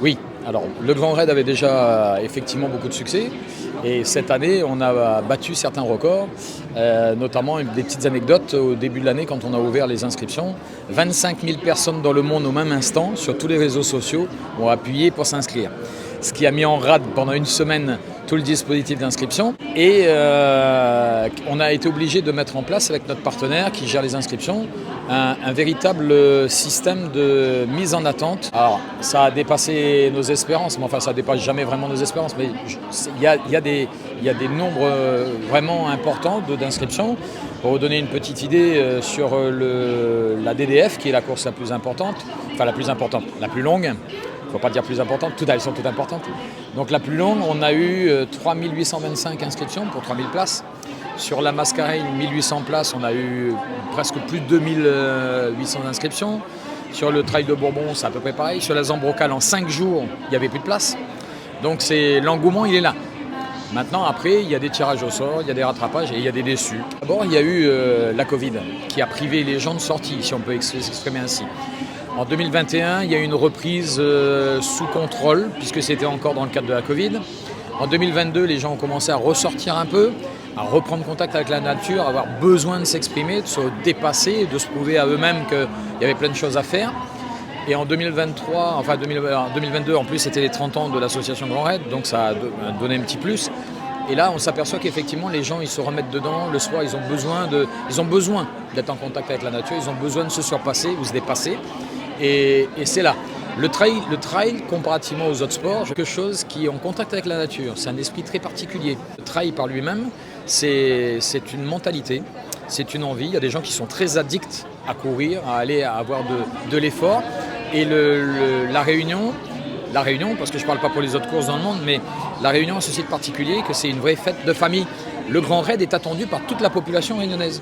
Oui, alors le Grand Raid avait déjà effectivement beaucoup de succès et cette année on a battu certains records, notamment des petites anecdotes au début de l'année quand on a ouvert les inscriptions. 25 000 personnes dans le monde au même instant sur tous les réseaux sociaux ont appuyé pour s'inscrire. Ce qui a mis en rade pendant une semaine tout le dispositif d'inscription et on a été obligé de mettre en place avec notre partenaire qui gère les inscriptions un véritable système de mise en attente. Alors ça a dépassé nos espérances, mais enfin ça dépasse jamais vraiment nos espérances, mais il y a des nombres vraiment importants d'inscriptions. Pour vous donner une petite idée sur la DDF qui est la course la plus importante, enfin la plus longue. Il ne faut pas dire plus importante, elles sont toutes importantes. Donc la plus longue, on a eu 3825 inscriptions pour 3000 places. Sur la Mascarene, 1800 places, on a eu presque plus de 2800 inscriptions. Sur le Trail de Bourbon, c'est à peu près pareil. Sur la Zambrocale, en 5 jours, il n'y avait plus de place. Donc l'engouement, il est là. Maintenant, après, il y a des tirages au sort, il y a des rattrapages et il y a des déçus. D'abord, il y a eu la Covid qui a privé les gens de sortie, si on peut s'exprimer ainsi. En 2021, il y a eu une reprise sous contrôle, puisque c'était encore dans le cadre de la Covid. En 2022, les gens ont commencé à ressortir un peu, à reprendre contact avec la nature, à avoir besoin de s'exprimer, de se dépasser, de se prouver à eux-mêmes qu'il y avait plein de choses à faire. Et en 2022, en plus, c'était les 30 ans de l'association Grand Raid, donc ça a donné un petit plus. Et là, on s'aperçoit qu'effectivement, les gens, ils se remettent dedans. Le soir, ils ont besoin d'être en contact avec la nature, ils ont besoin de se surpasser ou se dépasser. Et c'est là. Le trail, comparativement aux autres sports, quelque chose qui est en contact avec la nature. C'est un esprit très particulier. Le trail par lui-même, c'est une mentalité, c'est une envie. Il y a des gens qui sont très addicts à courir, à avoir de l'effort. Et la Réunion, parce que je ne parle pas pour les autres courses dans le monde, mais la Réunion a ceci de particulier que c'est une vraie fête de famille. Le Grand Raid est attendu par toute la population réunionnaise.